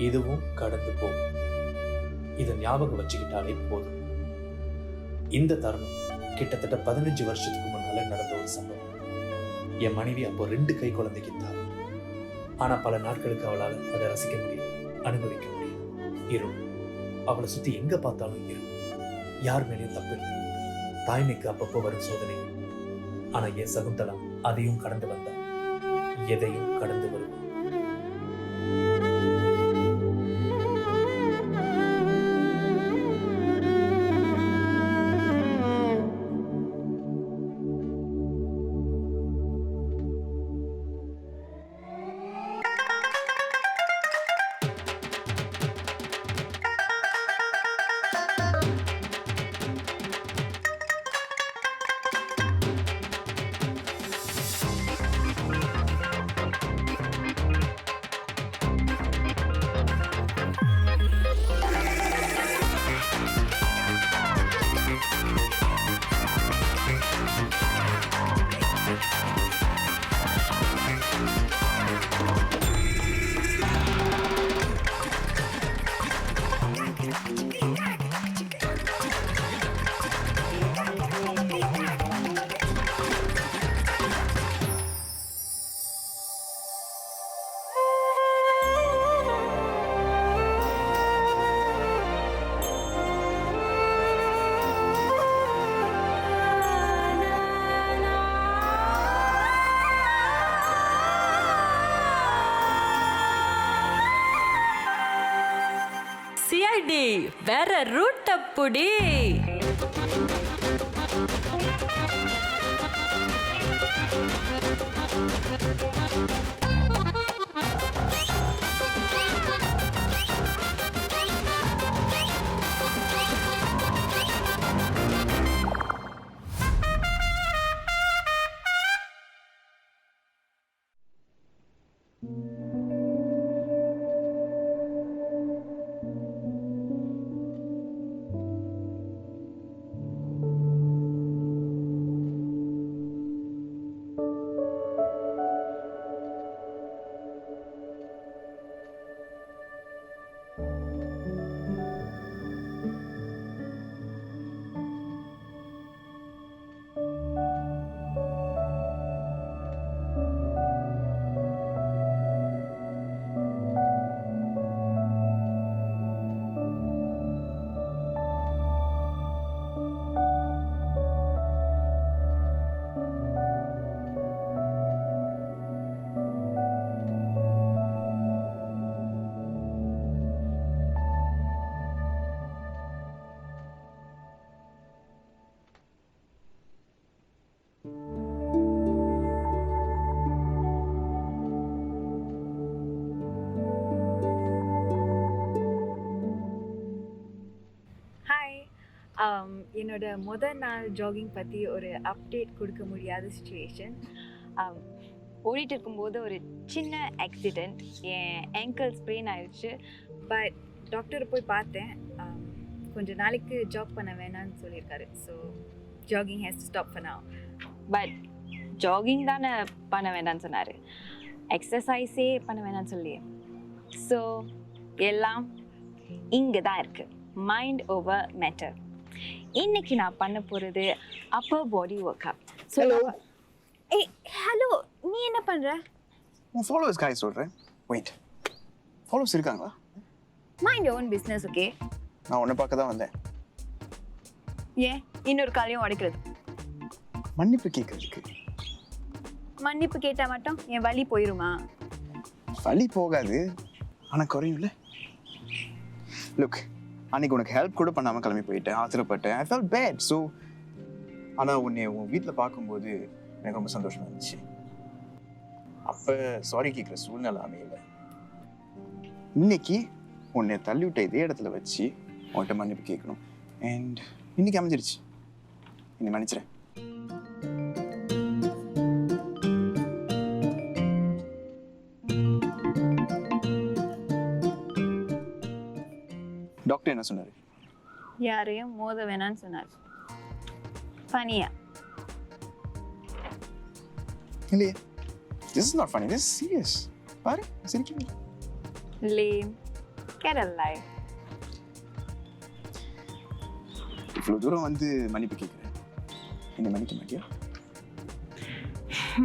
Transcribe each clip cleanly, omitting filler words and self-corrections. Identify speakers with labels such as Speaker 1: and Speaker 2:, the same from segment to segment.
Speaker 1: இதுவும் கடந்து போகும். இதை ஞாபகம் வச்சுக்கிட்டாலே போதும். இந்த தருணம் கிட்டத்தட்ட 15 வருஷத்துக்கு முன்னால நடந்த ஒரு சம்பவம். என் மனைவி அப்போ 2 கை குழந்தைக்கு இருந்தாள். ஆனா பல நாட்களுக்கு அவளால் அதை ரசிக்க முடியும், அனுபவிக்க முடியும். இருள், அவளை சுத்தி எங்க பார்த்தாலும் இருள். யார் மேலேயும் தப்பு இல்லை. தாய்மைக்கு அப்பப்போ வரும் சோதனை. ஆனா என் சகுந்தலா அதையும் கடந்து வந்தா. எதையும் கடந்து வருவான்.
Speaker 2: CID வேற ரூட் அப்புடி.
Speaker 3: என்னோட முதல் நாள் ஜாகிங் பற்றி ஒரு அப்டேட் கொடுக்க முடியாத சுச்சுவேஷன். ஓடிட்டு இருக்கும்போது ஒரு சின்ன ஆக்சிடெண்ட், என் ஆங்கிள் ஸ்ப்ரெயின் ஆயிடுச்சு. பட் டாக்டரை போய் பார்த்தேன், கொஞ்சம் நாளைக்கு ஜாக் பண்ண வேணாம்னு சொல்லியிருக்காரு. So jogging has to stop பண்ணா. பட் ஜாகிங் தானே பண்ண வேண்டாம்னு சொன்னார், எக்ஸசைஸே பண்ண வேணாம்னு சொல்லி. ஸோ எல்லாம் இங்கே தான் இருக்குது. Mind over matter. இன்னைக்கு நான் பண்ண போகிறது upper body workout.
Speaker 4: Hello.
Speaker 3: ஏய் ஹலோ, நீ என்ன பண்ணுற?
Speaker 4: உன் ஃபாலோவர்ஸ் காய் சொல்கிறேன். வெயிட், ஃபாலோவர்ஸ் இருக்காங்களா?
Speaker 3: Mind own business. ஓகே,
Speaker 4: நான் உன்னை பார்க்க தான் வந்தேன்.
Speaker 3: ஏன் இன்னொரு காலையும் உடைக்கிறது?
Speaker 4: மன்னிப்பு கேட்கறதுக்கு.
Speaker 3: மன்னிப்பு கேட்டால் மட்டும் என் வலி போயிருமா?
Speaker 4: வலி போகாது, ஆனால் குறையும்ல. லுக், அன்னைக்கு உனக்கு ஹெல்ப் கூட பண்ணாமல் கிளம்பி போயிட்டேன், ஆத்திரப்பட்டேன். I felt bad. ஸோ ஆனால் உன்னை உன் வீட்டில் பார்க்கும்போது எனக்கு ரொம்ப சந்தோஷமா இருந்துச்சு. அப்போ சாரி கேட்குற சூழ்நிலை அமையல. இன்னைக்கு உன்னை தள்ளிவிட்ட இதே இடத்துல வச்சு உன்கிட்ட மன்னிப்பு கேட்கணும். அண்ட் இன்னைக்கு அமைஞ்சிருச்சு. என்னை மன்னிச்சிடறேன். டாக்டர் என்ன சொன்னாரு?
Speaker 3: யாரையும் மோத வேணான்னு சொன்னார். ஃபனியா?
Speaker 4: இல்லையே. This is not funny. This is serious. பாரு, சிரிக்கிறீங்க.
Speaker 3: Lame. Get a life.
Speaker 4: இவ்வளோ தூரம் வந்து மன்னிப்பு கேட்குறேன். என்னை மன்னிக்க மாட்டியா?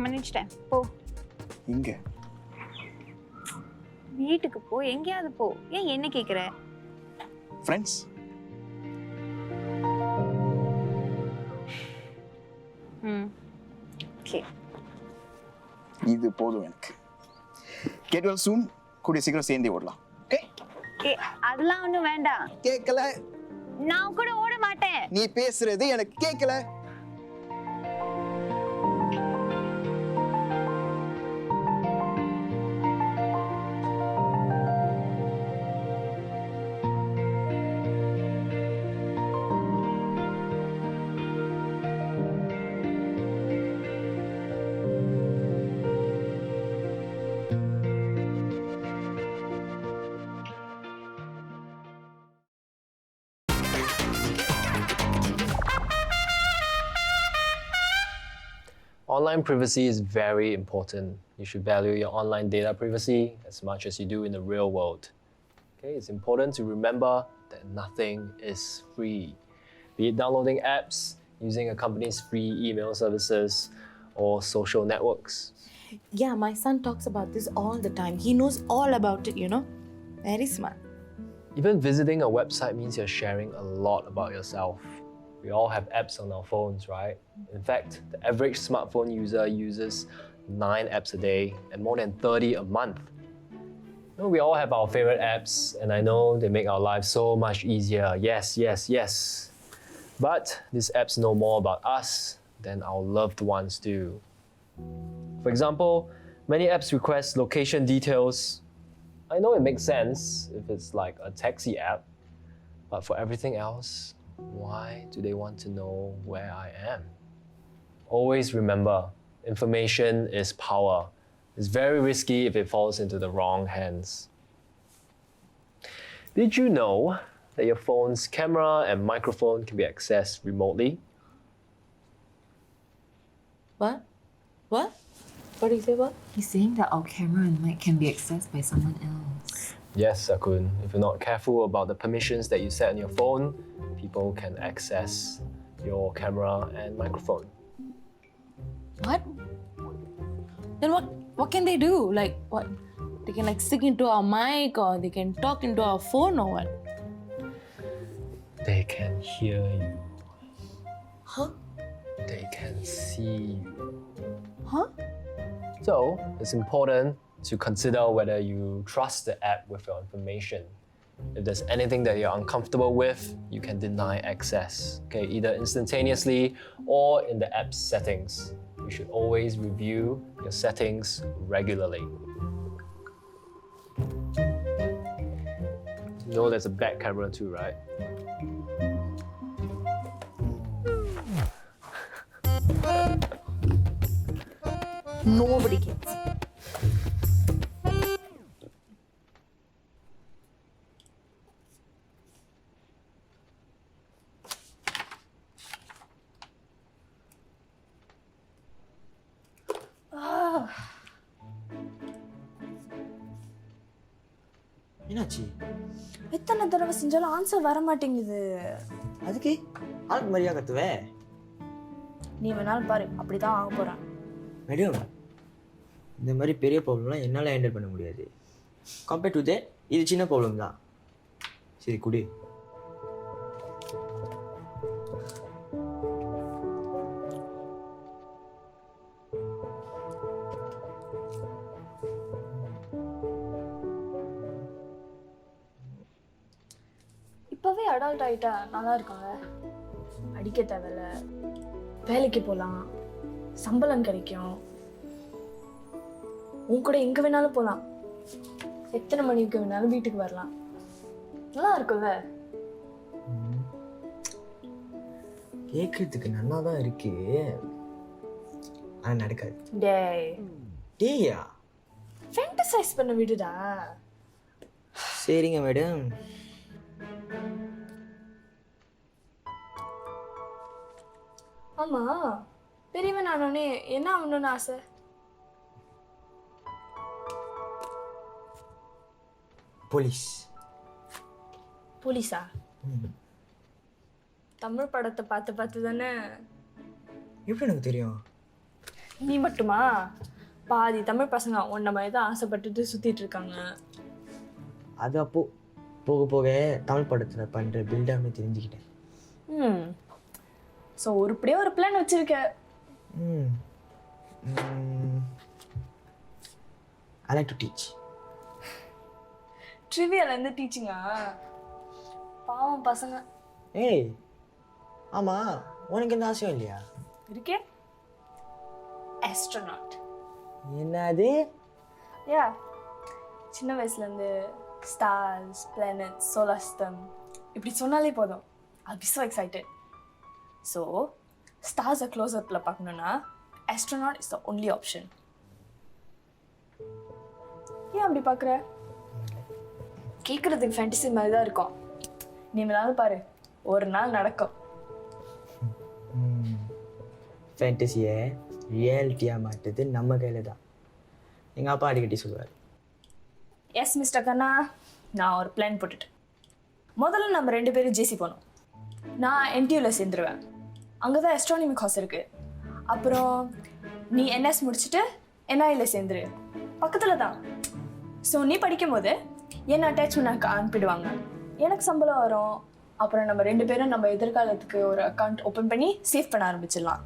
Speaker 3: மன்னிச்சிட்டேன். போ.
Speaker 4: எங்க?
Speaker 3: வீட்டுக்கு போ, எங்கேயாவது போ. ஏன் என்ன கேட்குற?
Speaker 4: ஃப்ரெண்ட்ஸ்.
Speaker 3: ஓகே,
Speaker 4: இது போதும் எனக்கு. Get well soon. கூடிய சீக்கிரம் சேர்ந்தே ஓடலாம். ஓகே?
Speaker 3: ஏ அதெல்லாம் ஒன்றும் வேண்டாம்.
Speaker 4: கேட்கல.
Speaker 3: நான் கூட ஓட மாட்டேன்.
Speaker 4: நீ பேசுறது எனக்கு கேட்கல.
Speaker 5: Online privacy is very important. You should value your online data privacy as much as you do in the real world. Okay, it's important to remember that nothing is free. Be it downloading apps, using a company's free email services, or social networks.
Speaker 6: Yeah, my son talks about this all the time. He knows all about it, you know. Very smart.
Speaker 5: Even visiting a website means you're sharing a lot about yourself. We all have apps on our phones, right? In fact, the average smartphone user uses 9 apps a day and more than 30 a month. You know, we all have our favorite apps, and I know they make our lives so much easier. Yes, yes, yes. But these apps know more about us than our loved ones do. For example, many apps request location details. I know it makes sense if it's like a taxi app, but for everything else, why do they want to know where I am? Always remember, information is power. It's very risky if it falls into the wrong hands. Did you know that your phone's camera and microphone can be accessed remotely?
Speaker 6: What? What? What do you say about?
Speaker 7: He's saying that our camera and mic can be accessed by someone else.
Speaker 5: Yes, Sakun. If you're not careful about the permissions that you set on your phone, people can access your camera and microphone.
Speaker 6: What? Then what can they do? Like what? They can like stick into our mic or they can talk into our phone or what?
Speaker 5: They can hear you.
Speaker 6: Huh?
Speaker 5: They can see you.
Speaker 6: Huh?
Speaker 5: So, it's important to consider whether you trust the app with your information. If there's anything that you're uncomfortable with, you can deny access, okay, either instantaneously or in the app's settings. You should always review your settings regularly. You know there's a back camera too, right?
Speaker 6: Nobody gets.
Speaker 8: என்னாச்சு?
Speaker 6: எத்தனை தடவை செஞ்சாலும் answer வர மாட்டேங்குது.
Speaker 8: அதுக்கு ஆளுக்கு மாதிரியா கத்துவே?
Speaker 6: நீ வேணாலும் பாரு, அப்படிதான் ஆக போறேன்.
Speaker 8: மேடம், இந்த மாதிரி பெரிய ப்ராப்ளம்லாம் என்னால் ஹேண்டில் பண்ண முடியாது. கம்பேர்ட் டு தட் இது சின்ன ப்ராப்ளம் தான். சரி குடு.
Speaker 6: இப்பவே அடல்ட் ஆயிட்டா நல்லா இருக்காங்க. படிக்க தேவையில்ல, வேலைக்கு போகலாம், சம்பளம் கிடைக்கும், உன் கூட எங்க வேணாலும் போகலாம், எத்தனை மணிக்கு வேணாலும் வீட்டுக்கு வரலாம். நல்லா இருக்கும்ல?
Speaker 8: கேட்கறதுக்கு நல்லா தான் இருக்கு, ஆனால் நடக்காது.
Speaker 6: டேய்,
Speaker 8: டேயா
Speaker 6: ஃபேண்டசைஸ் பண்ண விடுடா.
Speaker 8: சரிங்க மேடம்.
Speaker 6: ஆமா, பெரியவன் ஆனோடனே என்ன ஆகணும்னு ஆசை?
Speaker 8: போலீஸ்.
Speaker 6: போலீஸா? தமிழ் படத்தை பார்த்து பார்த்து தானே.
Speaker 8: எப்படி எனக்கு தெரியும்?
Speaker 6: நீ மட்டுமா? பாதி தமிழ் பசங்க உன்ன மாதிரி தான் ஆசைப்பட்டுட்டு சுத்திட்டு இருக்காங்க.
Speaker 8: அது அப்போ போக போக தமிழ் படத்தில் பண்ணுற பில்டாமே தெரிஞ்சுக்கிட்டேன்.
Speaker 6: ஸோ உருப்படியே ஒரு பிளான் வச்சிருக்க.
Speaker 8: I like to teach.
Speaker 6: Trivial இருந்து டீச்சிங்கா? பாவம் பசங்க.
Speaker 8: ஏய் ஆமாம், உனக்கு எந்த ஆசையும் இல்லையா?
Speaker 6: இருக்கே, ஆஸ்ட்ரோநாட்.
Speaker 8: என்னது?
Speaker 6: யா, சின்ன வயசுலேருந்து ஸ்டார்ஸ், பிளானட்ஸ், சோலார் சிஸ்டம் இப்படி சொன்னாலே போதும், I'll be so excited. So ஸ்டார்ஸை க்ளோஸ்அப்பில் பார்க்கணுன்னா astronaut is the only option. ஏன் அப்படி பார்க்குற? கேட்குறதுக்கு ஃபேண்டசி மாதிரி தான் இருக்கும். நீ வேணாலும் பாரு, ஒரு நாள் நடக்கும்.
Speaker 8: ஃபேண்டசியை ரியாலிட்டியாக மாட்டுறது நம்ம கையில் தான். எங்கள் அப்பா அடிக்கடி சொல்லுவார்.
Speaker 6: எஸ் மிஸ்டர் கண்ணா, நான் ஒரு பிளான் போட்டுட்டேன். முதல்ல நம்ம 2 பேரும் ஜேசி போனோம். நான் என்டியூவில் சேர்ந்துருவேன், அங்கே தான் அஸ்ட்ரானமி கோர்ஸ் இருக்குது. அப்புறம் நீ என்எஸ் முடிச்சுட்டு என்ஐயில் சேர்ந்துரு, பக்கத்தில் தான். ஸோ நீ படிக்கும் போது என்ன அட்டாச்மெண்ட் அனுப்பிடுவாங்க, எனக்கு சம்பளம் வரும். அப்புறம் நம்ம 2 பேரும் நம்ம எதிர்காலத்துக்கு ஒரு அக்கௌண்ட் ஓப்பன் பண்ணி சேவ் பண்ண ஆரம்பிச்சிடலாம்.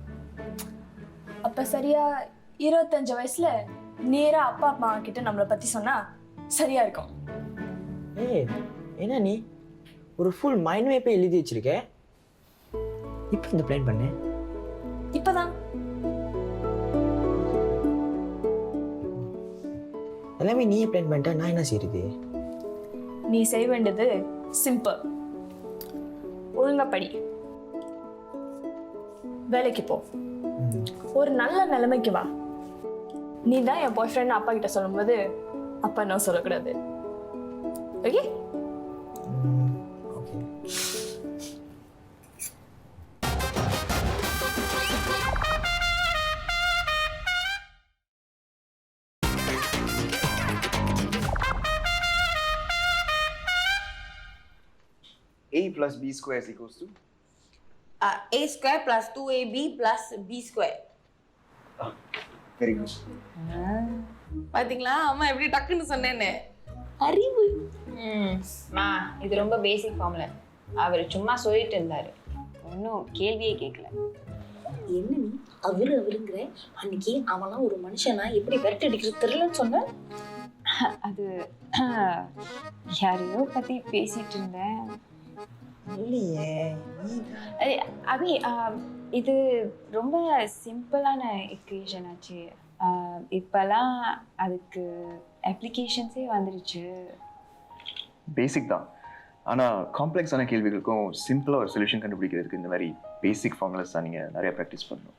Speaker 6: அப்போ சரியாக 25 வயசில் நேராக அப்பா அம்மா கிட்ட நம்மளை பற்றி சொன்னால் சரியாக இருக்கும்.
Speaker 8: ஏய் என்ன நீ ஒரு ஃபுல் மைண்ட் மேப்பே எழுதி வச்சிருக்க? இப்போ இந்த பிளான் பண்ணு.
Speaker 6: இப்போதான்
Speaker 8: எல்லாமே நீயே பிளான் பண்ணிட்டா நான் என்ன செய்யுது?
Speaker 6: நீ செய்ய வேண்டியது சிம்பிள். ஒழுங்கா படி, வேலைக்கு போ, ஒரு நல்ல நிலைமைக்கு வா. நீ தான் என் பாய் ஃப்ரெண்ட் அப்பா கிட்ட சொல்லும்போது அப்பா என்ன சொல்லக்கூடாது. Okay?
Speaker 8: Okay.
Speaker 4: A plus B square is equals to?
Speaker 9: A square plus 2AB plus B square.
Speaker 4: Very good.
Speaker 9: பாத்தீங்களா அம்மா எப்படி டக்குன்னு சொன்னேன்னு? அறிவு.
Speaker 3: மா, இது ரொம்ப பேசிக் ஃபார்முலா. அவர் சும்மா சொல்லிட்டு இருந்தாரு, ஒன்றும் கேள்வியே கேட்கல.
Speaker 7: என்ன நீ அவருங்கிற? அன்னைக்கு அவன்லாம் ஒரு மனுஷனா எப்படி விரட்டி அடிக்கிறது தெரியலன்னு சொன்ன?
Speaker 3: அது யாரையோ பற்றி பேசிட்டு இருந்தேன்.
Speaker 8: இல்லையே.
Speaker 3: அபி, இது ரொம்ப சிம்பிளான எக்வேஷன் ஆச்சு. இப்போல்லாம் அதுக்கு அப்ளிகேஷன்ஸே வந்துருச்சு.
Speaker 4: பேசிக் தான், ஆனால் காம்ப்ளெக்ஸான கேள்விகளுக்கும் சிம்பிளாக ஒரு சொல்யூஷன் கண்டுபிடிக்கிறதுக்கு இந்த மாதிரி பேசிக் ஃபார்முலாஸ் தான் நீங்கள் நிறைய ப்ராக்டிஸ் பண்ணணும்.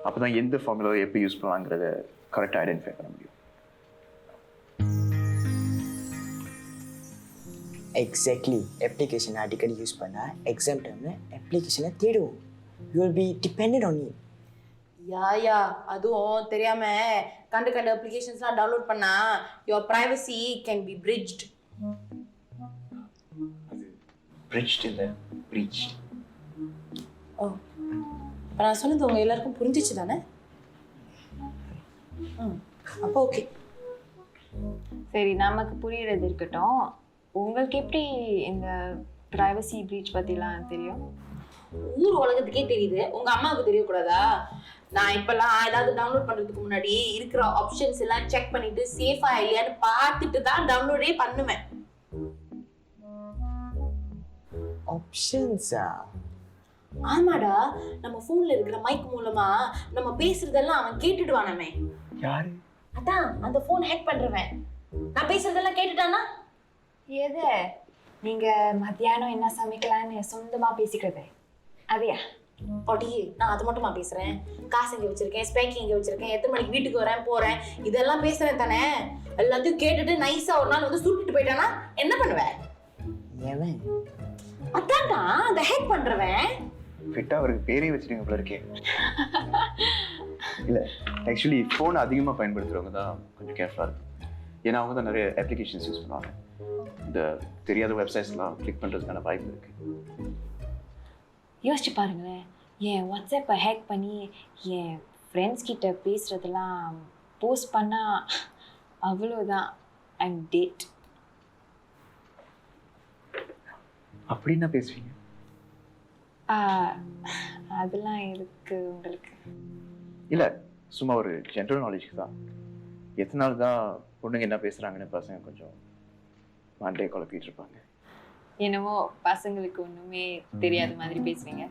Speaker 4: அப்போ தான் எந்த ஃபார்முலாவை எப்படி யூஸ் பண்ணலாங்கிறத கரெக்டாக ஐடென்டிஃபை பண்ண முடியும்.
Speaker 8: எக்ஸாக்ட்லி. அப்ளிகேஷனை அடிக்கடி யூஸ் பண்ணால் எக்ஸாம் டைமில் அப்ளிகேஷனை தேடுவோம். You will be depended on it.
Speaker 9: Yeah அதுவும் தெரியாம கண்டு அப்ளிகேஷன்ஸ்லாம் டவுன்லோட் பண்ணா your privacy can be bridged.
Speaker 4: bridged இல்ல breached.
Speaker 7: ஓ இப்போ நான் சொன்னது உங்க எல்லாருக்கும் புரிஞ்சிச்சு தானே? அப்போ ஓகே.
Speaker 3: சரி, நமக்கு புரியறது இருக்கட்டும். உங்களுக்கு எப்படி இந்த பிரைவசி பிரீச் பத்திலாம் தெரியும்?
Speaker 7: ஊர் உலகத்துக்கே தெரியுது, உங்க அம்மாவுக்கு தெரியக்கூடாதா? நான் இப்பெல்லாம் ஏதாவது டவுன்லோட் பண்றதுக்கு முன்னாடி இருக்கிற ஆப்ஷன்ஸ் எல்லாம் செக் பண்ணிட்டு சேஃபா இல்லையான்னு பார்த்துட்டு தான் டவுன்லோடே பண்ணுவேன்.
Speaker 8: ஆப்ஷன்ஸா?
Speaker 7: ஆமாடா, நம்ம போன்ல இருக்கிற மைக் மூலமா நம்ம பேசுறதெல்லாம் அவன் கேட்டுடுவானமே.
Speaker 4: யாரு?
Speaker 7: அதான் அந்த போன் ஹேக் பண்றவன். நான் பேசுறதெல்லாம் கேட்டுட்டானா?
Speaker 3: எது? நீங்க மத்தியானம் என்ன சமைக்கலான்னு சொந்தமா பேசிக்கிறது அதையா?
Speaker 7: பாட்டி, நான் அது மட்டுமா பேசுறேன்? காசு எங்க வச்சிருக்கேன், ஸ்பேக்கி எங்க வச்சிருக்கேன், எத்தனை மணிக்கு வீட்டுக்கு வரேன் போறேன், இதெல்லாம் பேசுறேன் தானே. எல்லாத்தையும் கேட்டுட்டு நைஸா ஒரு நாள் வந்து சுட்டுட்டு போயிட்டானா என்ன பண்ணுவேன்?
Speaker 8: ஏன்?
Speaker 7: அதான்டா அந்த ஹேக் பண்றவன்.
Speaker 4: ஃபிட்டா அவருக்கு பேரே வச்சிருங்க போல இருக்கே. இல்ல, ஆக்சுவலி ஃபோன் அதிகமாக பயன்படுத்துறவங்க தான் கொஞ்சம் கேர்ஃபுல்லாக இருக்கும். ஏன்னா அவங்க தான் நிறைய அப்ளிகேஷன்ஸ் யூஸ் பண்ணுவாங்க. இந்த தெரியாத வெப்சைட்ஸ்லாம் கிளிக் பண்ணுறதுக்கான வாய்ப்பு இருக்கு.
Speaker 3: யோசிச்சு பாருங்களேன், என் வாட்ஸ்அப்பை ஹேக் பண்ணி என் ஃப்ரெண்ட்ஸ் கிட்ட பேசுறதெல்லாம் போஸ்ட் பண்ணா அவ்வளோதான், ஐம் டேட்.
Speaker 4: அப்படின்னா பேசுவீங்க?
Speaker 3: அதெல்லாம் இருக்கு உங்களுக்கு?
Speaker 4: இல்லை, சும்மா ஒரு ஜென்ரல் நாலேஜுக்கு தான். எத்தனை நாள் தான் பொண்ணுங்க என்ன பேசுகிறாங்கன்னு பசங்க கொஞ்சம் மண்டே குழப்பிட்டு இருப்பாங்க.
Speaker 3: என்னவோ பசங்களுக்கு ஒன்றுமே தெரியாத மாதிரி பேசுறீங்க.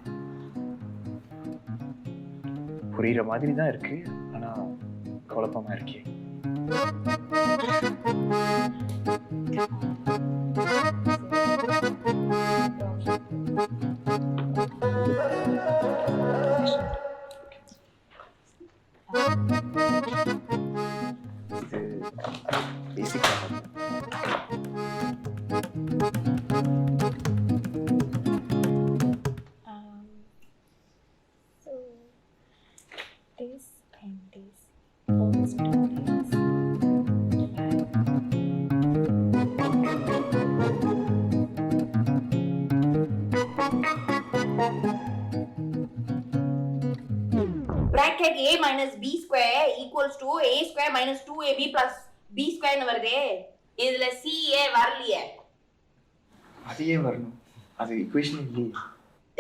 Speaker 4: புரியுற மாதிரி தான் இருக்கு, ஆனால் குழப்பமாக இருக்கே.
Speaker 7: Bracket a minus b square equals to a square minus 2ab plus b square னு வருதே. இதுல c a வரலையே.
Speaker 4: அது ஏன் வரணும்? அது ஈக்குவேஷன் இல்லையே.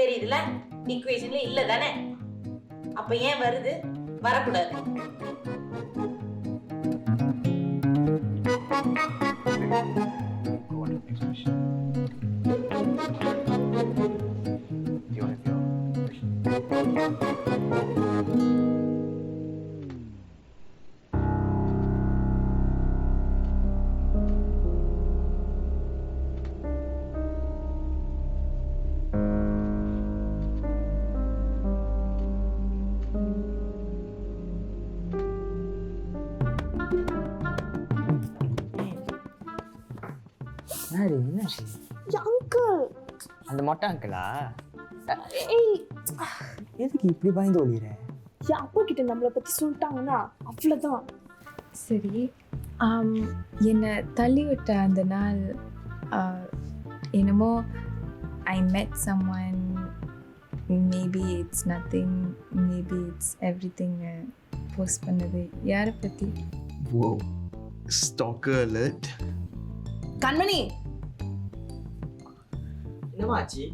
Speaker 7: தெரியுதுல, ஈக்குவேஷன்ல இல்ல தானே. அப்ப ஏன் வருது? வரக்கூடாது.
Speaker 8: என்னாச்சு?
Speaker 6: அங்கிள்,
Speaker 8: அந்த மொட்டை அங்கிளா?
Speaker 6: ஏய்,
Speaker 8: எதுக்கு இப்படி பயந்து ஒளிகிற?
Speaker 6: என் அப்பா கிட்ட நம்மளை பத்தி சொல்லிட்டாங்கன்னா அவ்வளோதான்.
Speaker 3: சரி, என்னை தள்ளி விட்ட அந்த நாள் என்னமோ ஐ மெட் someone, maybe it's nothing, maybe it's everything post பண்ணது யாரை பற்றி?
Speaker 4: Whoa, stalker alert.
Speaker 7: கண்மணி,
Speaker 8: என்னமா ஆச்சு?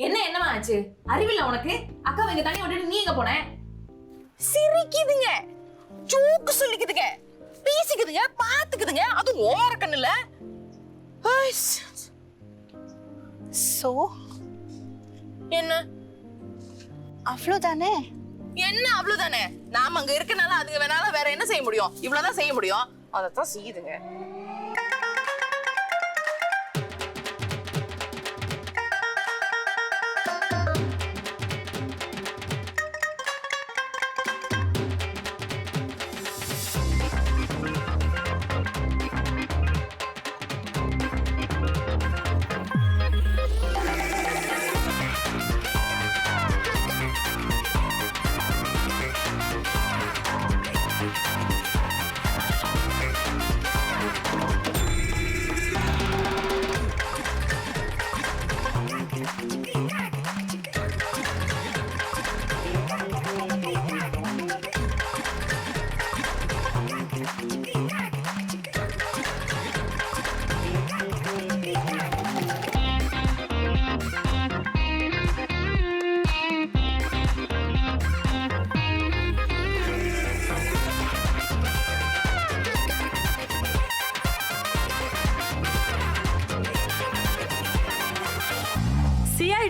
Speaker 7: என்னமா ஆச்சு? அறிவில்ல உனக்கு? அக்கா இங்க தனியா விட்டுட்டு நீ எங்க போன? சிரிக்குதுங்க, ஜோக்கு சொல்லிக்குதுங்க, பேசிக்குதுங்க, பாத்துக்குதுங்க, அது ஓர கண்ணுல. சோ என்ன
Speaker 9: அவ்வளோதானே?
Speaker 7: என்ன அவ்வளவுதானே? நாம அங்க இருக்கனால அதுங்க வேணாலும் வேற என்ன செய்ய முடியும்? இவ்வளவுதான் செய்ய முடியும். அதத்தான் செய்யுதுங்க.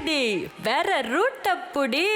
Speaker 2: சிஐடி வேற ரூட் புடி.